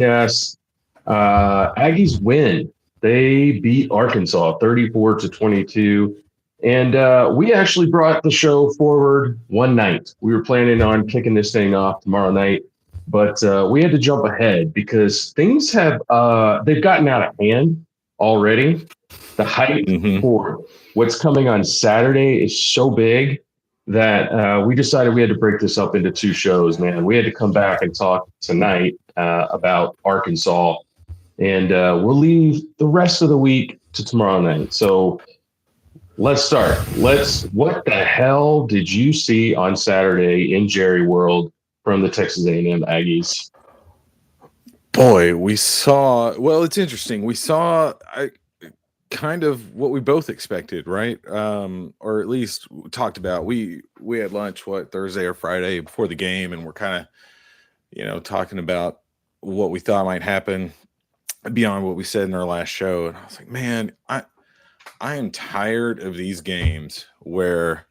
Yes. Aggies win. They beat Arkansas 34-22. And we actually brought the show forward one night. We were planning on kicking this thing off tomorrow night, but we had to jump ahead because things have they've gotten out of hand already. The hype Hmm. for what's coming on Saturday is so big that we decided we had to break this up into two shows, man. We had to come back and talk tonight about Arkansas, and we'll leave the rest of the week to tomorrow night. So let's start. What the hell did you see on Saturday in Jerry World from the Texas A&M Aggies? Boy, we saw. Well, it's interesting. We saw kind of what we both expected, right? Or at least talked about. We had lunch Thursday or Friday before the game, and we're kind of talking about what we thought might happen beyond what we said in our last show. And I was like, man, I am tired of these games where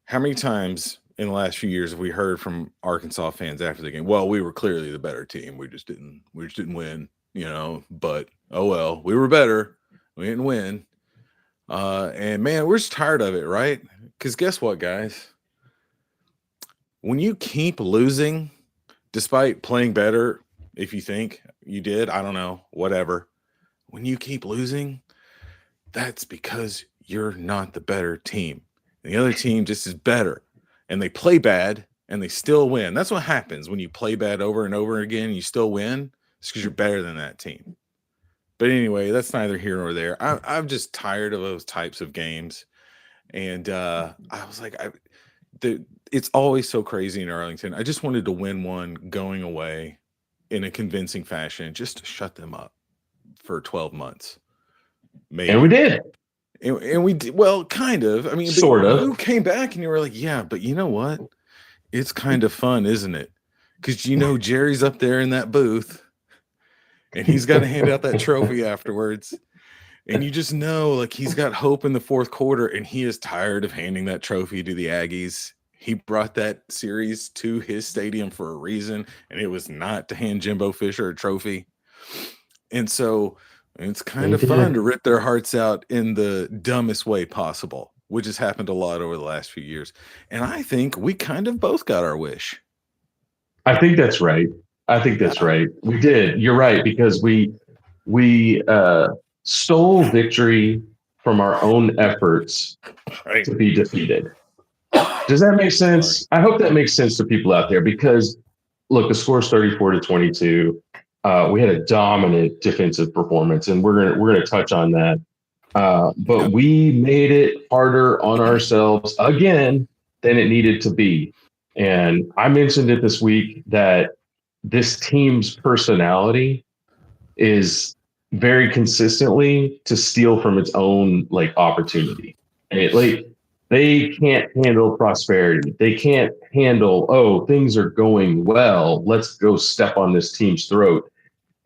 how many times in the last few years have we heard from Arkansas fans after the game? Well, we were clearly the better team. We just didn't win, but oh well, we were better. We didn't win. And man, we're just tired of it, right? Because guess what, guys? When you keep losing, despite playing better, if you think you did, I don't know, whatever. When you keep losing, that's because you're not the better team. And the other team just is better. And they play bad and they still win. That's what happens when you play bad over and over again and you still win. It's because you're better than that team. But anyway, that's neither here nor there. I'm just tired of those types of games. And I was like, it's always so crazy in Arlington. I just wanted to win one going away in a convincing fashion just to shut them up for 12 months. Maybe. And we did. And we did, well, kind of. I mean, Sort of. you came back and you were like, yeah, but you know what? It's kind of fun, isn't it? Because Jerry's up there in that booth and he's got to hand out that trophy afterwards. And you just know, like, he's got hope in the fourth quarter and he is tired of handing that trophy to the Aggies. He brought that series to his stadium for a reason, and it was not to hand Jimbo Fisher a trophy. And so it's kind of fun to rip their hearts out in the dumbest way possible, which has happened a lot over the last few years. And I think we kind of both got our wish. I think that's right. We did. You're right, because we stole victory from our own efforts to be defeated. Does that make sense? I hope that makes sense to people out there, because look, the score is 34-22. We had a dominant defensive performance, and we're gonna touch on that. But we made it harder on ourselves again than it needed to be. And I mentioned it this week that this team's personality is very consistently to steal from its own opportunity. And they can't handle prosperity. They can't handle, oh, things are going well, let's go step on this team's throat.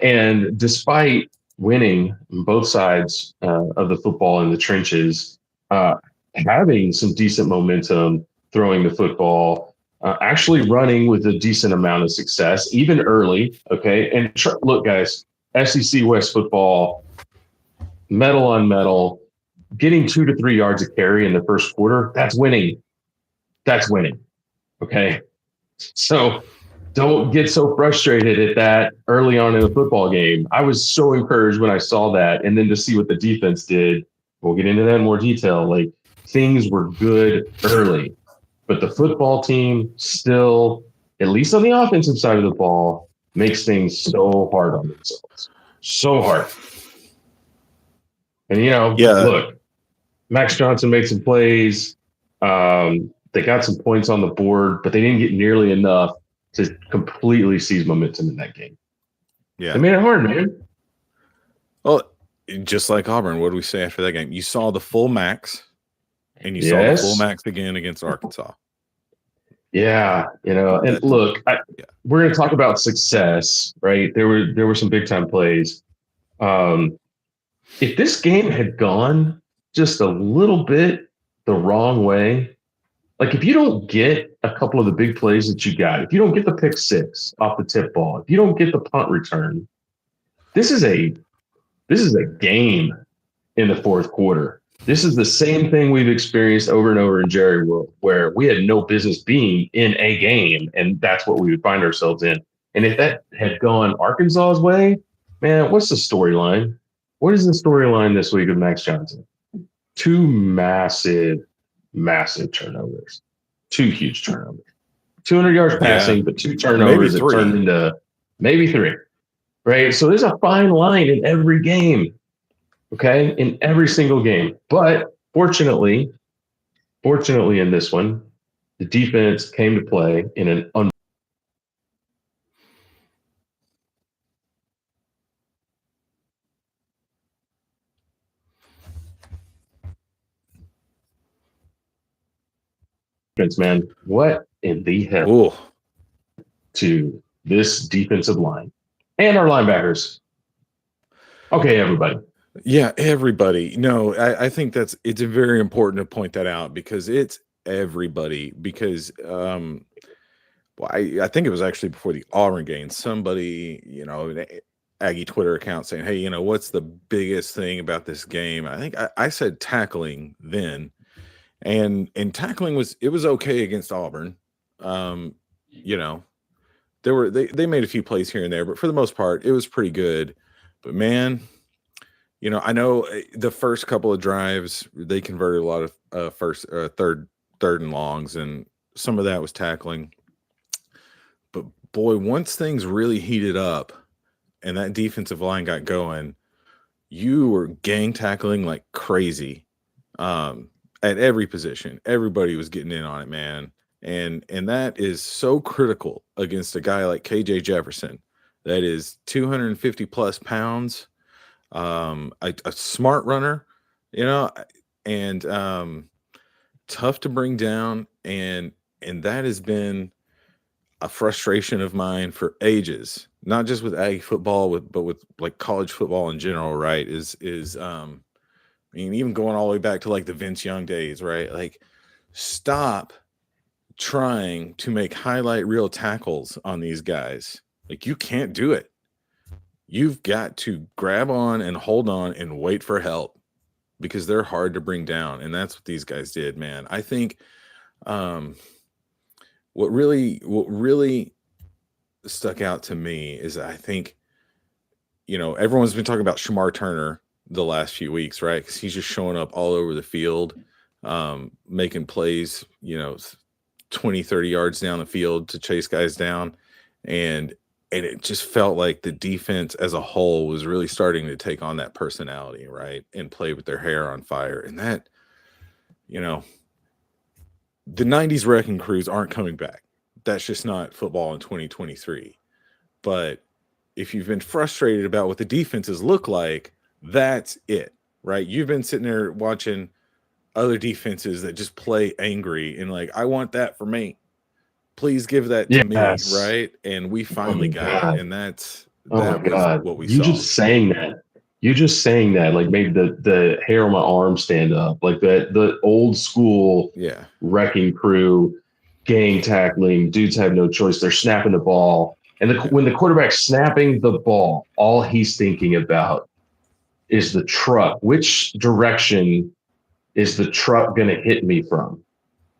And despite winning both sides of the football in the trenches, having some decent momentum, throwing the football, actually running with a decent amount of success, even early. Okay. And look, guys, SEC West football, metal on metal, getting 2 to 3 yards of carry in the first quarter, that's winning. That's winning. Okay. So don't get so frustrated at that early on in the football game. I was so encouraged when I saw that. And then to see what the defense did, we'll get into that in more detail. Like, things were good early, but the football team still, at least on the offensive side of the ball, makes things so hard on themselves. So hard. And, look, Max Johnson made some plays. They got some points on the board, but they didn't get nearly enough to completely seize momentum in that game. Yeah. They made it hard, man. Well, just like Auburn, what do we say after that game? You saw the full max, and you saw the full max again against Arkansas. Yeah, and look, we're going to talk about success, right? There were some big time plays. If this game had gone just a little bit the wrong way, like if you don't get a couple of the big plays that you got, if you don't get the pick six off the tip ball, if you don't get the punt return, this is a game in the fourth quarter. This is the same thing we've experienced over and over in Jerry World, where we had no business being in a game, and that's what we would find ourselves in. And if that had gone Arkansas's way, man, what's the storyline? What is the storyline this week of Max Johnson? Two massive turnovers. Two huge turnovers. 200 yards passing, but two turnovers that turned into maybe three. Right? So there's a fine line in every game. Okay, in every single game. But fortunately in this one, the defense came to play in an man. What in the hell to this defensive line and our linebackers? Okay, everybody. Yeah, everybody. No, I think it's very important to point that out because it's everybody. Because well, I think it was actually before the Auburn game. Somebody, an Aggie Twitter account saying, "Hey, what's the biggest thing about this game?" I think I said tackling then, and tackling was okay against Auburn. They made a few plays here and there, but for the most part, it was pretty good. But man. I know the first couple of drives, they converted a lot of third and longs, and some of that was tackling. But boy, once things really heated up and that defensive line got going, you were gang tackling like crazy at every position. Everybody was getting in on it, man. And that is so critical against a guy like KJ Jefferson that is 250 plus pounds. A smart runner, and tough to bring down, and that has been a frustration of mine for ages, not just with Aggie football, but with like college football in general, right? Even going all the way back to like the Vince Young days, right? Like, stop trying to make highlight reel tackles on these guys. Like, you can't do it. You've got to grab on and hold on and wait for help because they're hard to bring down. And that's what these guys did, man. I think what really stuck out to me is I think, everyone's been talking about Shamar Turner the last few weeks, right? Because he's just showing up all over the field, making plays, 20, 30 yards down the field to chase guys down. And it just felt like the defense as a whole was really starting to take on that personality, right? And play with their hair on fire. And that, the 90s wrecking crews aren't coming back. That's just not football in 2023. But if you've been frustrated about what the defenses look like, that's it, right? You've been sitting there watching other defenses that just play angry and like, I want that for me. Please give that to me, right? And we finally got it, and that was what we saw. You just saying that like made the hair on my arm stand up, like the old school wrecking crew, gang tackling, dudes have no choice. They're snapping the ball, and when the quarterback's snapping the ball, all he's thinking about is the truck. Which direction is the truck going to hit me from?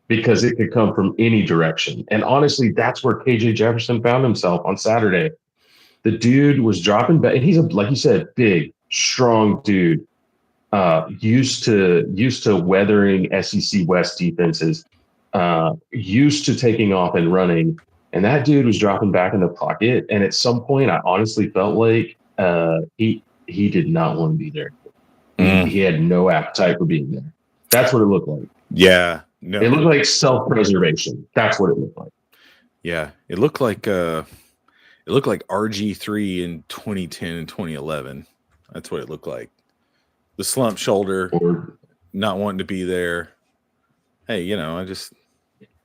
Because it could come from any direction. And honestly, that's where KJ Jefferson found himself on Saturday. The dude was dropping back, and he's like you said, big, strong dude, used to weathering SEC West defenses, used to taking off and running. And that dude was dropping back in the pocket. And at some point, I honestly felt like he did not want to be there. He had no appetite for being there. That's what it looked like. Yeah. No, it looked like self-preservation. That's what it looked like. Yeah, it looked like RG3 in 2010 and 2011. That's what it looked like. The slump shoulder, not wanting to be there. Hey, I just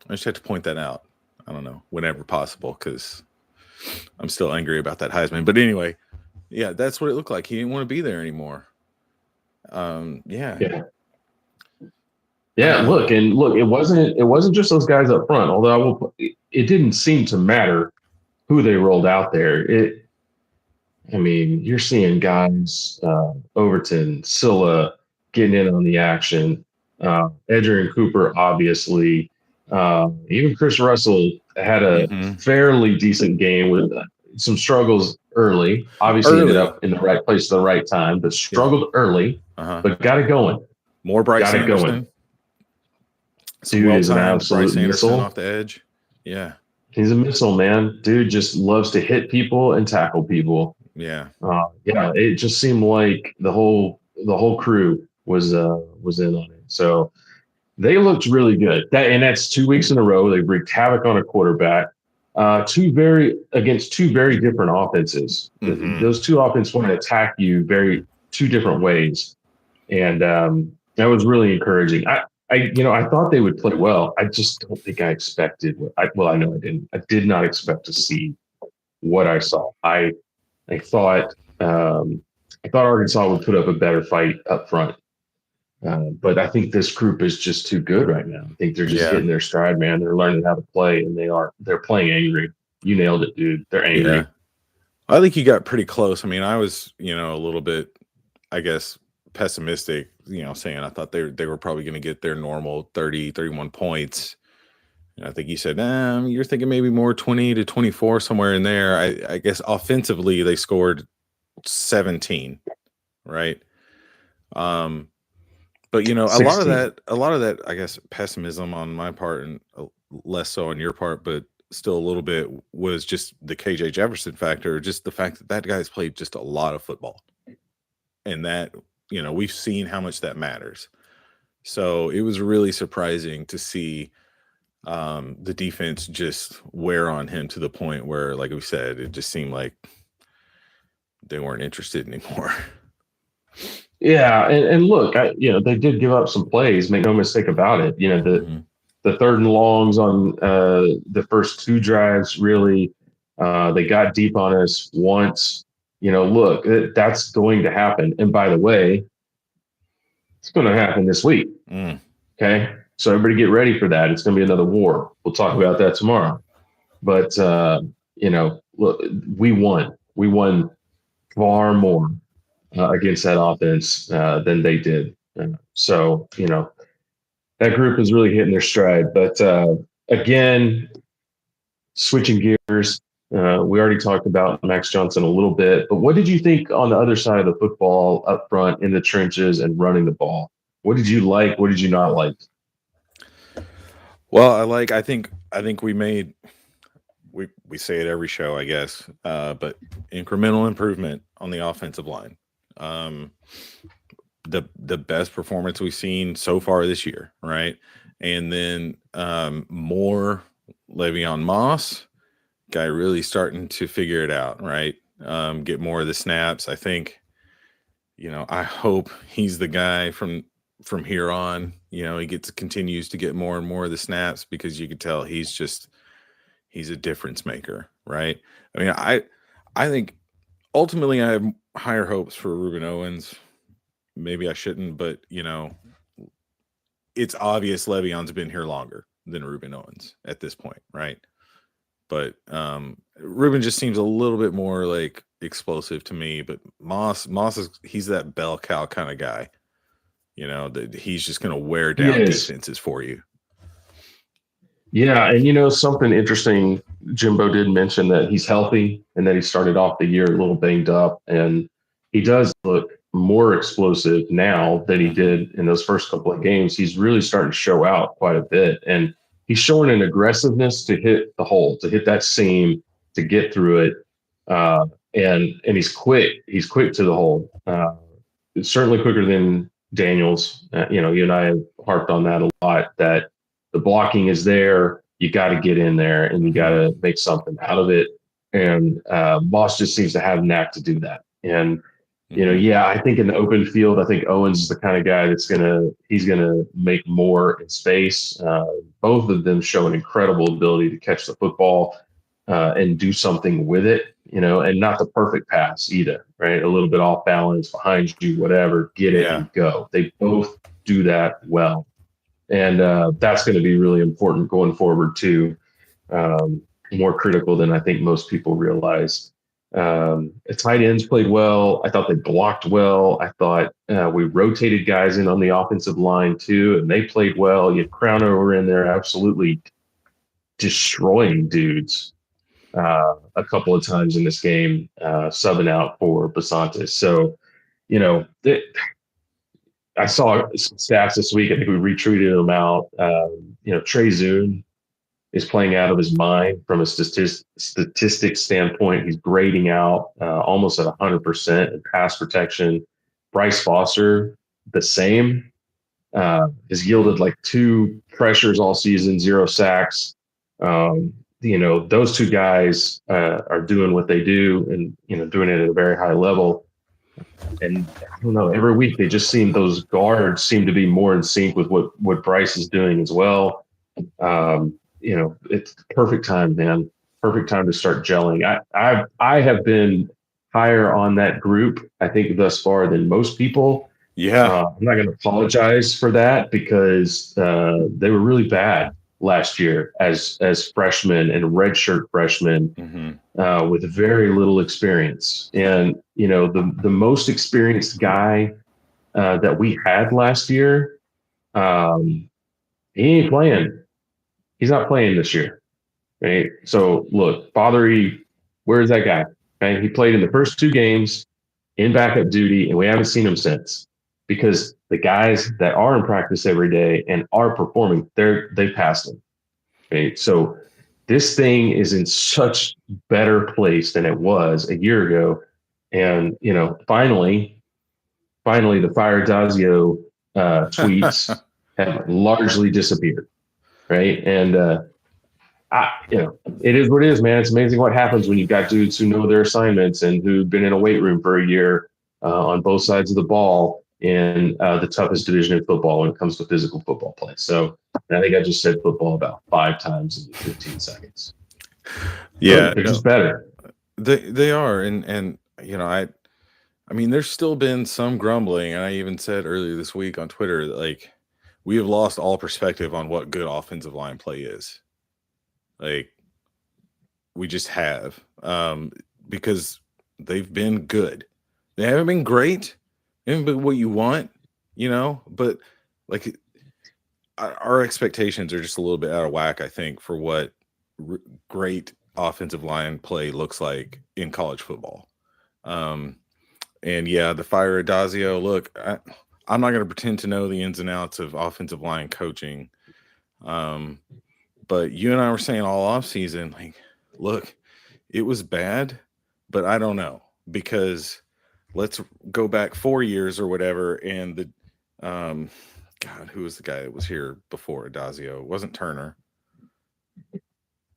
have to point that out. I don't know, whenever possible, because I'm still angry about that Heisman. But anyway, yeah, that's what it looked like. He didn't want to be there anymore. Yeah. Yeah, look, it wasn't just those guys up front. Although it didn't seem to matter who they rolled out there. I mean, you're seeing guys, Overton, Scylla getting in on the action. Edger and Cooper, obviously. Even Chris Russell had a Mm-hmm. fairly decent game with some struggles early. Obviously, ended Early. up in the right place at the right time, but Yeah. struggled early, Uh-huh. but got it going. More Bryce Got it going. Anderson. Some Dude is an well-timed absolute Bryce Anderson off missile. the edge. Yeah. He's a missile, man. Dude just loves to hit people and tackle people. Yeah. Yeah, it just seemed like the whole crew was in on it. So they looked really good. That's 2 weeks in a row. They wreaked havoc on a quarterback. Against two very different offenses. Mm-hmm. Those two offenses want to attack you very two different ways, and that was really encouraging. I thought they would play well. I just don't think I expected. I know I didn't. I did not expect to see what I saw. I thought I thought Arkansas would put up a better fight up front, but I think this group is just too good right now. I think they're just Yeah. hitting their stride, man. They're learning how to play, and they're playing angry. You nailed it, dude. They're angry. Yeah. I think you got pretty close. I mean, I was, a little bit, I guess, pessimistic, saying I thought they were probably going to get their normal 30, 31 points. And I think you said, you're thinking maybe more 20 to 24, somewhere in there. I guess offensively they scored 17, right? But a lot of 16. that, I guess, pessimism on my part and less so on your part, but still a little bit was just the KJ Jefferson factor, just the fact that guy's played just a lot of football. And that, we've seen how much that matters. So it was really surprising to see the defense just wear on him to the point where, like we said, it just seemed like they weren't interested anymore. Yeah, and look, they did give up some plays. Make no mistake about it. The third and longs on the first two drives, really, they got deep on us once. Look, that's going to happen. And by the way, it's going to happen this week. Mm. Okay, so everybody get ready for that. It's going to be another war. We'll talk about that tomorrow. But look, we won. We won far more against that offense than they did. So that group is really hitting their stride. But again, switching gears, we already talked about Max Johnson a little bit. But what did you think on the other side of the football, up front in the trenches and running the ball? What did you like? What did you not like? Well, I think we say it every show, I guess, but incremental improvement on the offensive line. The best performance we've seen so far this year, right? And then more Le'Veon Moss, guy really starting to figure it out, right? Get more of the snaps. I think, I hope he's the guy from here on. He continues to get more and more of the snaps, because you could tell he's a difference maker, right? I mean, I think ultimately I have higher hopes for Reuben Owens. Maybe I shouldn't, but it's obvious Le'Veon's been here longer than Reuben Owens at this point, right? But Reuben just seems a little bit more like explosive to me. But Moss he's that bell cow kind of guy, that he's just going to wear down defenses for you. Yeah, and something interesting, Jimbo did mention that he's healthy and that he started off the year a little banged up, and he does look more explosive now than he did in those first couple of games. He's really starting to show out quite a bit, and he's showing an aggressiveness to hit the hole, to hit that seam, to get through it, and he's quick. He's quick to the hole. It's certainly quicker than Daniels. You and I have harped on that a lot, that the blocking is there. You got to get in there and you got to make something out of it. And Moss just seems to have a knack to do that. And, I think in the open field, I think Owens is the kind of guy he's going to make more in space. Both of them show an incredible ability to catch the football and do something with it, and not the perfect pass either, right? A little bit off balance, behind you, whatever, get it and go. They both do that well. And that's going to be really important going forward too. More critical than I think most people realize. Tight ends played well. I thought they blocked well. I thought we rotated guys in on the offensive line too, and they played well. You had Crownover in there, absolutely destroying dudes a couple of times in this game, subbing out for Basantis. So, you know, I saw some stats this week. I think we retweeted them out. Trey Zune is playing out of his mind from a statistics standpoint. He's grading out almost at 100% in pass protection. Bryce Foster, the same. Has yielded like 2 pressures all season, 0 sacks. Those 2 guys are doing what they do and, doing it at a very high level. And I don't know, every week those guards seem to be more in sync with what Bryce is doing as well. It's perfect time, man. Perfect time to start gelling. I have been higher on that group, I think, thus far than most people. Yeah. I'm not going to apologize for that because they were really bad last year as freshmen and redshirt freshmen with very little experience. And the most experienced guy that we had last year, he ain't playing. He's not playing this year. Right. So look, Bothery, where's that guy? Okay. He played in the first 2 games in backup duty, and we haven't seen him since because the guys that are in practice every day and are performing, they passed him. Right. So this thing is in such better place than it was a year ago. And, finally, the Fire Dazio tweets have largely disappeared. Right. And, it is what it is, man. It's amazing what happens when you've got dudes who know their assignments and who've been in a weight room for a year on both sides of the ball in the toughest division in football when it comes to physical football play. So I think I just said football about 5 times in 15 seconds. Yeah, they're just better. They are, and I mean, there's still been some grumbling, and I even said earlier this week on Twitter that like we have lost all perspective on what good offensive line play is. Like we just have, because they've been good. They haven't been great, they haven't been what you want, but like our expectations are just a little bit out of whack, I think, for what great offensive line play looks like in college football. And yeah, the Fire Adazio, look, I'm not going to pretend to know the ins and outs of offensive line coaching. But you and I were saying all off season, like, look, it was bad, but I don't know, because let's go back 4 years or whatever. And the, God, who was the guy that was here before Adazio? It wasn't Turner.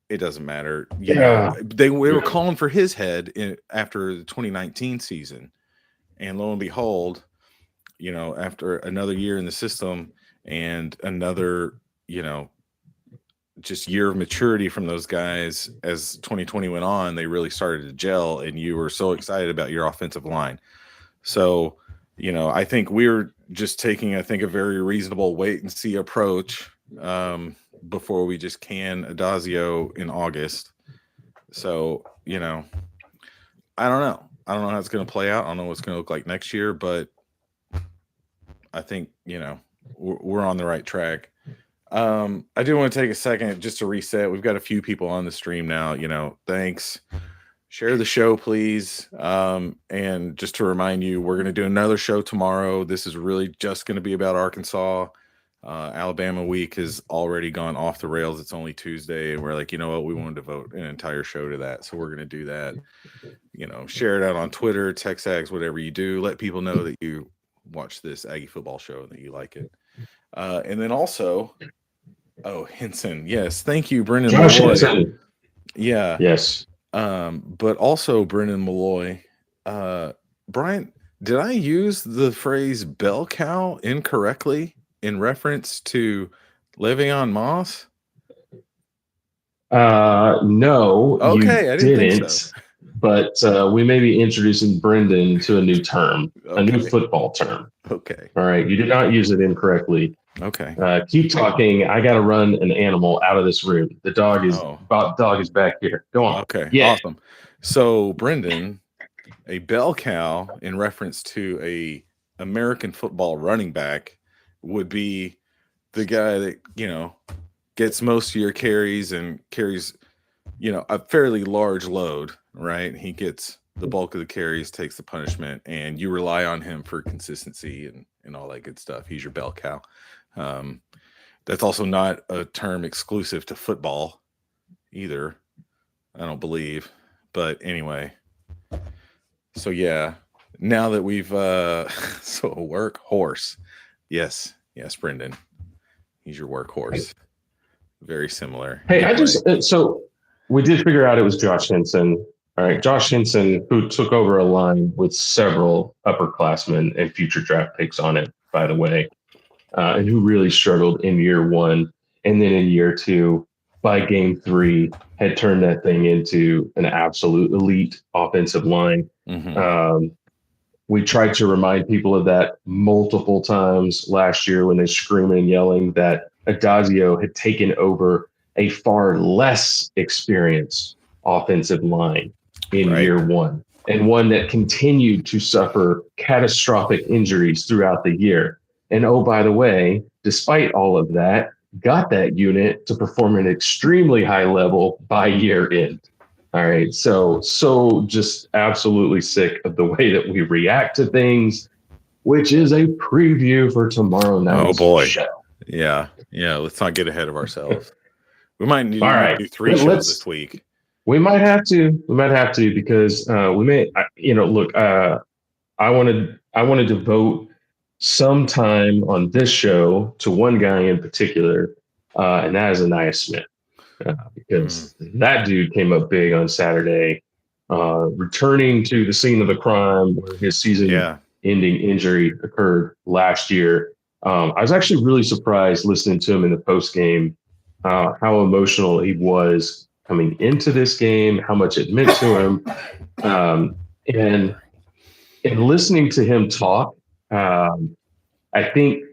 It doesn't matter. They were calling for his head after the 2019 season. And lo and behold, after another year in the system and another, just year of maturity from those guys, as 2020 went on, they really started to gel, and you were so excited about your offensive line. So, I think we're just taking, a very reasonable wait and see approach before we just can Adazio in August. So, I don't know. I don't know how it's going to play out. I don't know what's going to look like next year, but I think, we're on the right track. I do want to take a second just to reset. We've got a few people on the stream now, thanks. Share the show, please. And just to remind you, we're going to do another show tomorrow. This is really just going to be about Arkansas. Alabama week has already gone off the rails. It's only Tuesday, and we're like, you know what? We want to devote an entire show to that. So we're going to do that. Share it out on Twitter, TextAgs, whatever you do. Let people know that you watch this Aggie football show and that you like it. And then also, Henson. Yes. Thank you, Brendan Malloy. Yeah. Yes. But also Brendan Malloy. Brian, did I use the phrase bell cow incorrectly in reference to Le'Veon Moss? No, okay, you I didn't didn't. think so. But we may be introducing Brendan to a new term, a new football term. Okay. All right. You did not use it incorrectly. Okay. Keep talking. I got to run an animal out of this room. The Oh, dog is back here. Go on. okay. Yeah. Awesome. So, Brendan, a bell cow in reference to a American football running back would be the guy that, gets most of your carries and carries, a fairly large load, right? He gets the bulk of the carries, takes the punishment, and you rely on him for consistency and all that good stuff. He's your bell cow. Um, that's also not a term exclusive to football either, I don't believe. But anyway, so yeah, now that we've so a workhorse. Yes, Brendan. He's your workhorse. Very similar. Hey, Anyway. so we did figure out it was Josh Henson. All right. Josh Henson, who took over a line with several upperclassmen and future draft picks on it, by the way, and who really struggled in year one. And then in year two, by game three, had turned that thing into an absolute elite offensive line. Mm-hmm. We tried to remind people of that multiple times last year when they screaming and yelling that Adazio had taken over a far less experienced offensive line in year one, and one that continued to suffer catastrophic injuries throughout the year. And oh, by the way, despite all of that, got that unit to perform at an extremely high level by year end. All right. So just absolutely sick of the way that we react to things, which is a preview for tomorrow night's show. Yeah. Let's not get ahead of ourselves. We might need All to right. do 3 shows this week. We might have to. Because we may. Look. I want to devote some time on this show to one guy in particular, and that is Anais Smith. Because that dude came up big on Saturday, returning to the scene of the crime where his season-ending injury occurred last year. I was actually really surprised listening to him in the post game, how emotional he was coming into this game, how much it meant to him, and listening to him talk. I think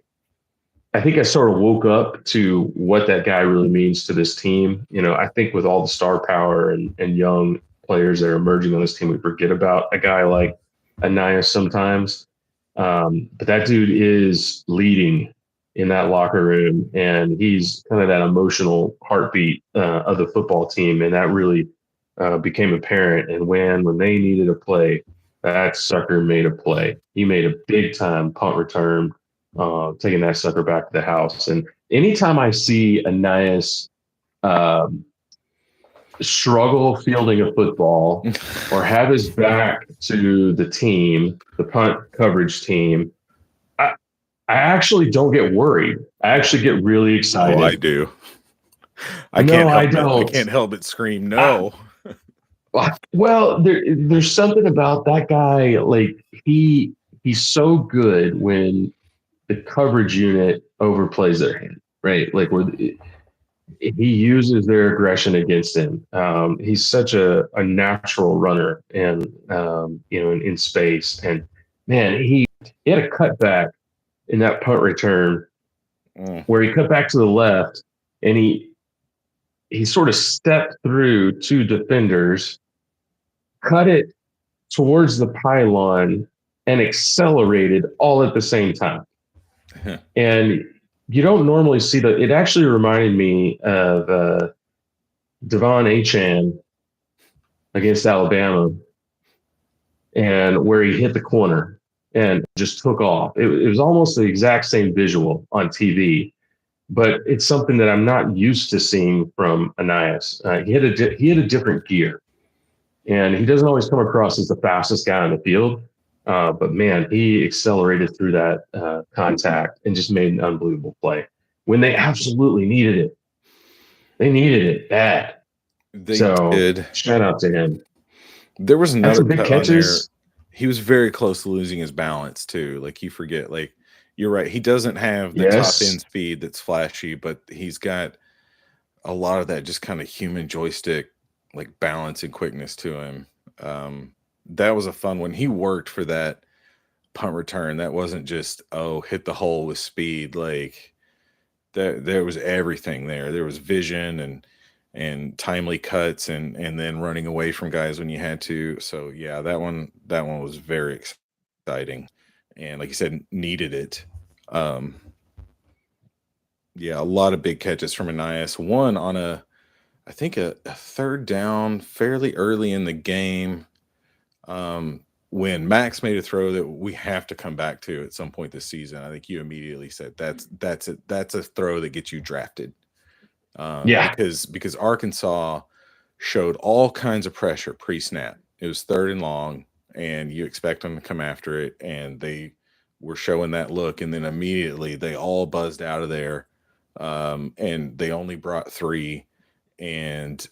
I sort of woke up to what that guy really means to this team. I think with all the star power and young players that are emerging on this team, we forget about a guy like Anais sometimes. But that dude is leading in that locker room, and he's kind of that emotional heartbeat of the football team. And that really became apparent. And when they needed a play, that sucker made a play. He made a big time punt return, taking that sucker back to the house. And anytime I see Anais struggle fielding a football or have his back to the team, the punt coverage team, I actually don't get worried. I actually get really excited. Oh, I do. I can't help but scream no. Well, there's something about that guy. Like he's so good when the coverage unit overplays their hand, right? Like where he uses their aggression against him. He's such a natural runner, and in space. And man, he had a cutback in that punt return where he cut back to the left, and he sort of stepped through 2 defenders, cut it towards the pylon, and accelerated all at the same time. And you don't normally see that. It actually reminded me of Devon Achane against Alabama, and where he hit the corner and just took off. It was almost the exact same visual on TV, but it's something that I'm not used to seeing from Anais. He had a different gear, and he doesn't always come across as the fastest guy on the field. But man, he accelerated through that contact and just made an unbelievable play when they absolutely needed it. They needed it bad. They did. Shout out to him. There was another big catches. He was very close to losing his balance too. Like you forget, like you're right. He doesn't have the top end speed that's flashy, but he's got a lot of that just kind of human joystick, like balance and quickness to him. That was a fun one. He worked for that punt return. That wasn't just hit the hole with speed. Like there was everything there. There was vision and timely cuts and then running away from guys when you had to. So yeah, that one was very exciting, and like you said, needed it. Um, yeah, a lot of big catches from Anias. One on I think a third down fairly early in the game. Um, when Max made a throw that we have to come back to at some point this season. I think you immediately said that's a throw that gets you drafted. Yeah, Because Arkansas showed all kinds of pressure pre-snap. It was third and long, and you expect them to come after it, and they were showing that look, and then immediately they all buzzed out of there, and they only brought three, and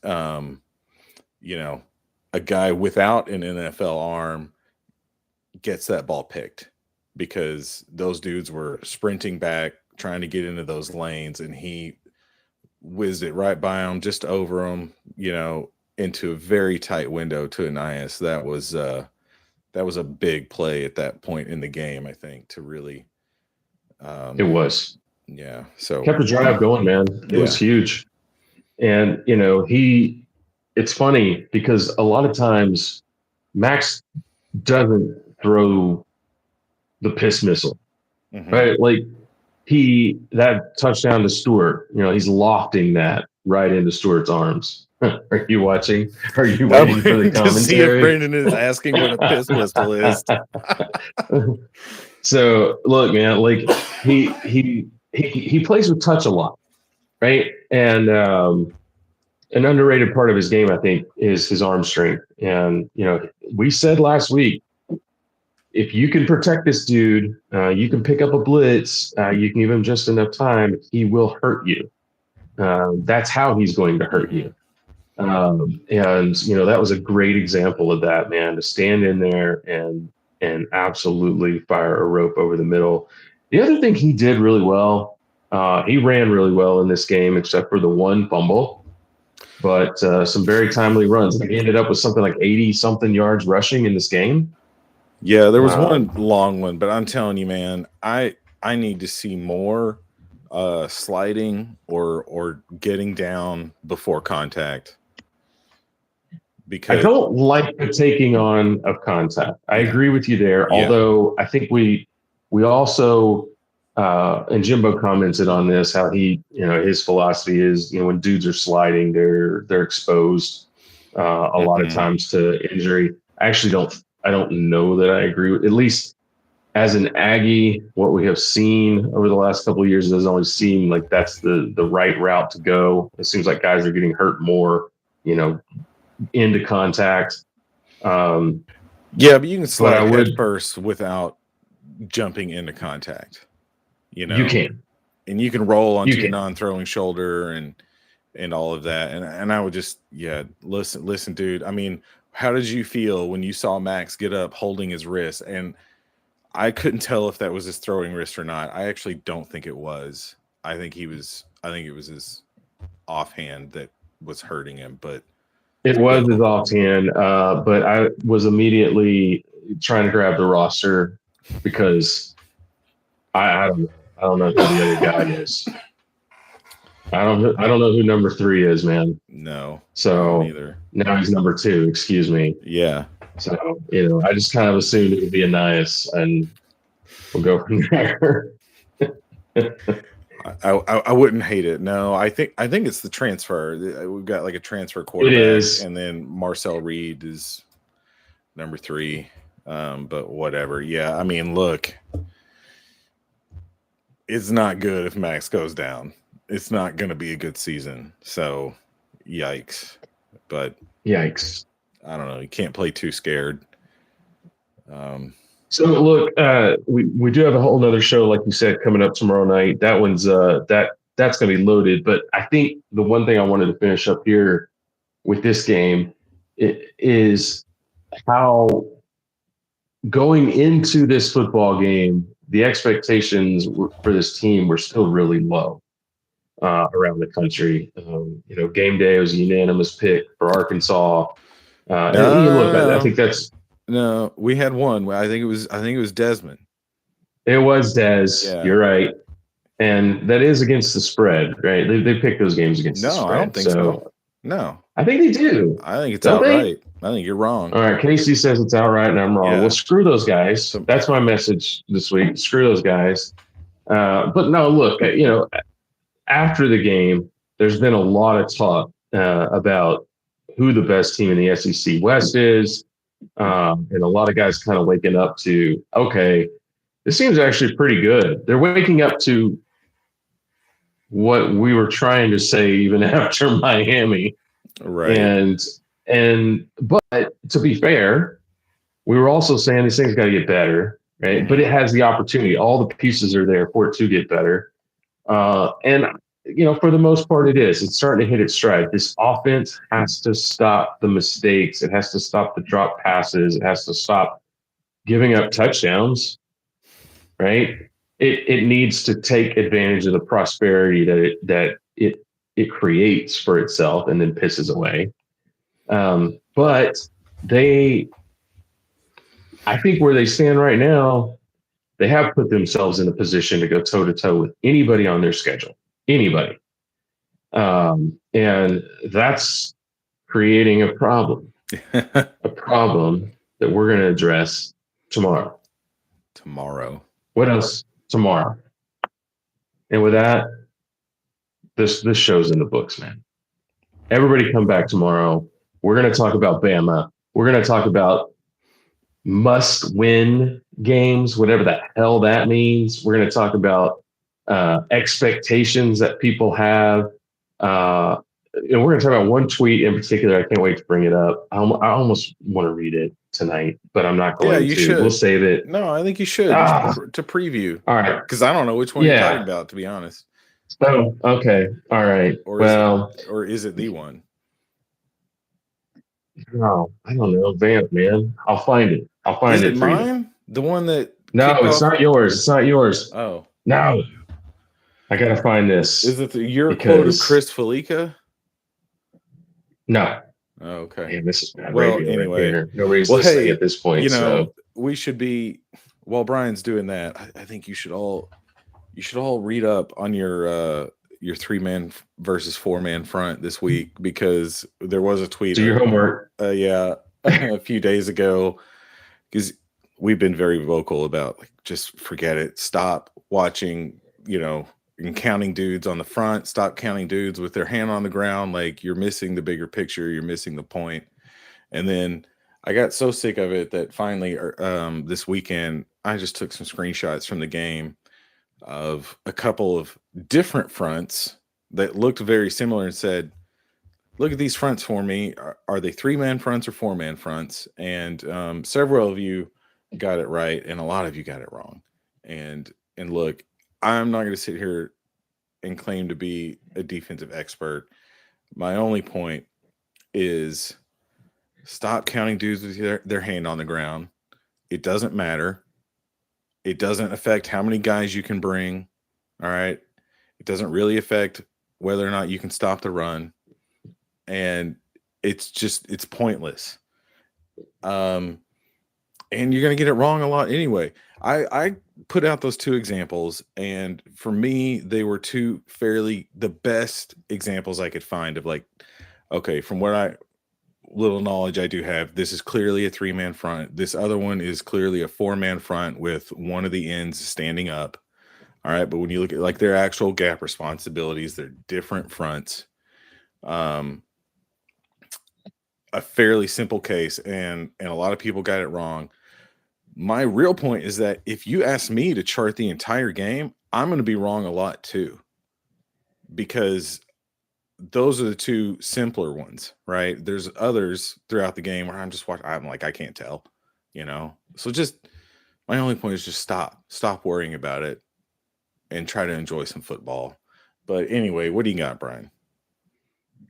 you know, a guy without an NFL arm gets that ball picked because those dudes were sprinting back, trying to get into those lanes, and he whizzed it right by him, just over him, into a very tight window to Anias. That was a big play at that point in the game, I think, to really, it was. yeah. So Kept the drive going, man. It was yeah, huge. And, it's funny because a lot of times Max doesn't throw the piss missile, mhm. right? Like that touchdown to Stewart, he's lofting that right into Stewart's arms. Are you watching? Are you I'm waiting for the waiting to see if commentary? Brandon is asking what a piss whistle is. So look, man, like he plays with touch a lot, right? And an underrated part of his game, I think, is his arm strength. And we said last week, if you can protect this dude, you can pick up a blitz, you can give him just enough time, he will hurt you. That's how he's going to hurt Mhm. you. And that was a great example of that, man, to stand in there and absolutely fire a rope over the middle. The other thing he did really well, he ran really well in this game, except for the one fumble, but some very timely runs. I think he ended up with something like 80 something yards rushing in this game. Yeah, there was Uh, one long one, but I'm telling you, man, I need to see more sliding or getting down before contact I because don't like the taking on of contact. I yeah, agree with you there. yeah. Although I think we also and Jimbo commented on this, how his philosophy is, when dudes are sliding, they're exposed a lot of Mhm. times to injury. I don't know that I agree with, at least as an Aggie, what we have seen over the last couple of years doesn't always seem like that's the right route to go. It seems like guys are getting hurt more, you know, into contact. Um, Yeah, but you can but I slide head would, first without jumping into contact, you you know, can, and you can roll you onto your can. non-throwing shoulder and all of that. And I would just, yeah, listen, dude. I mean, how did you feel when you saw Max get up holding his wrist? And I couldn't tell if that was his throwing wrist or not. I actually don't think it was. I think it was his offhand that was hurting him. But It was his still, offhand, but I was immediately trying to grab the roster because I don't know who the other guy is. I don't know who number 3 is, man. no, I don't So either. now he's number 2. Excuse me. Yeah. So I just kind of assumed it would be Anias, and we'll go from there. I wouldn't hate it. No, I think it's the transfer. We've got like a transfer It quarterback, is. and then Marcel Reed is number 3. But whatever. Yeah, I mean, look, it's not good if Max goes down. It's not going to be a good season. So, yikes. But Yikes. I don't know. You can't play too scared. Um, So look, we do have a whole nother show, like you said, coming up tomorrow night. That one's that's going to be loaded. But I think the one thing I wanted to finish up here with this game is how going into this football game, the expectations for this team were still really low around the country. Game day was a unanimous pick for Arkansas. Look, I no, think that's no. We had one. I think it was Desmond. it was Des. Yeah, You're right. and that is against the spread, right? They pick those games against the spread. No, I don't think so. No, I think they do. I think it's Don't they? outright. I think you're wrong. All right, Casey says it's outright, and I'm wrong. Yeah. Well, screw those guys. That's my message this week. Screw those guys. But no, look, after the game, there's been a lot of talk about who the best team in the SEC West is, and a lot of guys kind of waking up to, okay, this seems actually pretty good. They're waking up to what we were trying to say even after Miami. Right. But to be fair, we were also saying these things got to get better, right? Mm-hmm. But it has the opportunity. All the pieces are there for it to get better. And for the most part, it is. It's starting to hit its stride. This offense has to stop the mistakes. It has to stop the drop passes. It has to stop giving up touchdowns, right? It needs to take advantage of the prosperity that it creates for itself and then pisses away. But I think where they stand right now, they have put themselves in a position to go toe to toe with anybody on their schedule, anybody. And that's creating a problem that we're going to address tomorrow. What else? Tomorrow. And with that, this show's in the books, man. Everybody come back tomorrow. We're going to talk about Bama. We're going to talk about must-win games, whatever the hell that means. We're going to talk about expectations that people have. And we're going to talk about one tweet in particular. I can't wait to bring it up. I almost want to read it tonight, but I'm not going to. You should. We'll save it. No, I think you should to preview. All right. Because I don't know which one you're talking about, to be honest. So, okay. All right. Or is it the one? No, I don't know. Vamp, man. I'll find it. Is it mine? The one that... No, it's not yours. It's not yours. Oh. No. I got to find this. Is it your quote of Chris Felica? No. Oh, okay. Man, this is bad. Well, anyway. Right, nobody's listening at this point. We should be... While Brian's doing that, I think you should all read up on your 3-man versus 4-man front this week, because there was a tweet. Do your homework. A few days ago, because we've been very vocal about just forget it. Stop watching, and counting dudes on the front. Stop counting dudes with their hand on the ground. Like, you're missing the bigger picture. You're missing the point. And then I got so sick of it that finally, this weekend, I just took some screenshots from the game of a couple of different fronts that looked very similar and said, look at these fronts for me. Are they 3-man fronts or 4-man fronts? And several of you got it right, and a lot of you got it wrong. And look, I'm not going to sit here and claim to be a defensive expert. My only point is stop counting dudes with their hand on the ground. It doesn't matter. It doesn't affect how many guys you can bring. All right. It doesn't really affect whether or not you can stop the run. And it's pointless. And you're going to get it wrong a lot anyway. I put out those 2 examples, and for me, they were 2 the best examples I could find of, like, okay, from what little knowledge I do have, this is clearly a 3-man front. This other one is clearly a 4-man front with one of the ends standing up. All right. But when you look at like their actual gap responsibilities, they're different fronts. A fairly simple case, and a lot of people got it wrong. My real point is that if you ask me to chart the entire game, I'm going to be wrong a lot too, because those are the 2 simpler ones, right? There's others throughout the game where I'm just watching. I'm like, I can't tell, So just my only point is just stop worrying about it and try to enjoy some football. But anyway, what do you got, Brian?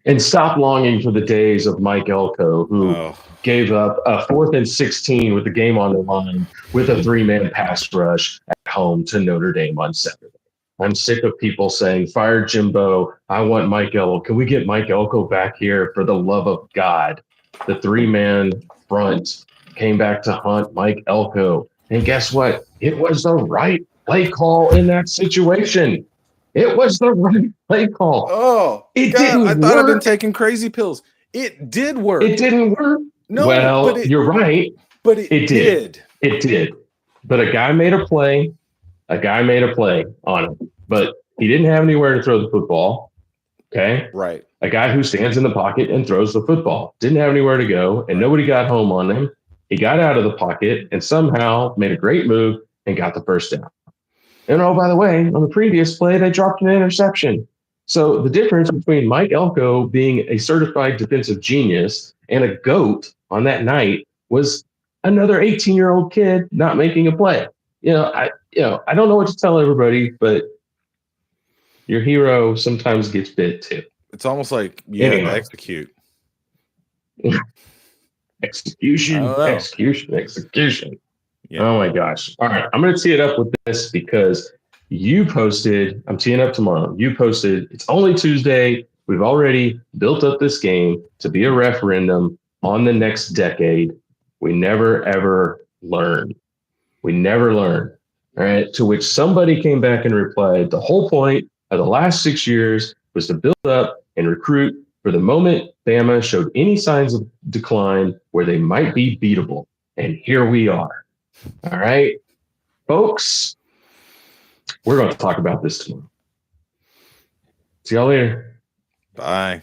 And stop longing for the days of Mike Elko, who gave up a 4th and 16 with the game on the line with a 3-man pass rush at home to Notre Dame on Saturday. I'm sick of people saying, fire Jimbo. I want Mike Elko. Can we get Mike Elko back here for the love of God? The 3-man front came back to hunt Mike Elko. And guess what? It was the right play call in that situation. It was the right play call. Oh, It God, didn't I thought I've been work. taking crazy pills. It did work. It didn't work. No, well, you're right. But it did. It did. But a guy made a play. A guy made a play on him. But he didn't have anywhere to throw the football. Okay. Right. A guy who stands in the pocket and throws the football. Didn't have anywhere to go, and nobody got home on him. He got out of the pocket and somehow made a great move and got the first down. And oh, by the way, on the previous play, they dropped an interception. So the difference between Mike Elko being a certified defensive genius and a GOAT on that night was another 18-year-old kid not making a play. I don't know what to tell everybody, but your hero sometimes gets bit too. It's almost like you had to execute. Execution. Yeah. Oh my gosh. All right. I'm going to tee it up with this because I'm teeing up tomorrow. You posted, it's only Tuesday. We've already built up this game to be a referendum on the next decade. We never, ever learn. All right. To which somebody came back and replied, the whole point of the last 6 years was to build up and recruit for the moment Bama showed any signs of decline where they might be beatable. And here we are. All right, folks, we're going to talk about this tomorrow. See y'all later. Bye.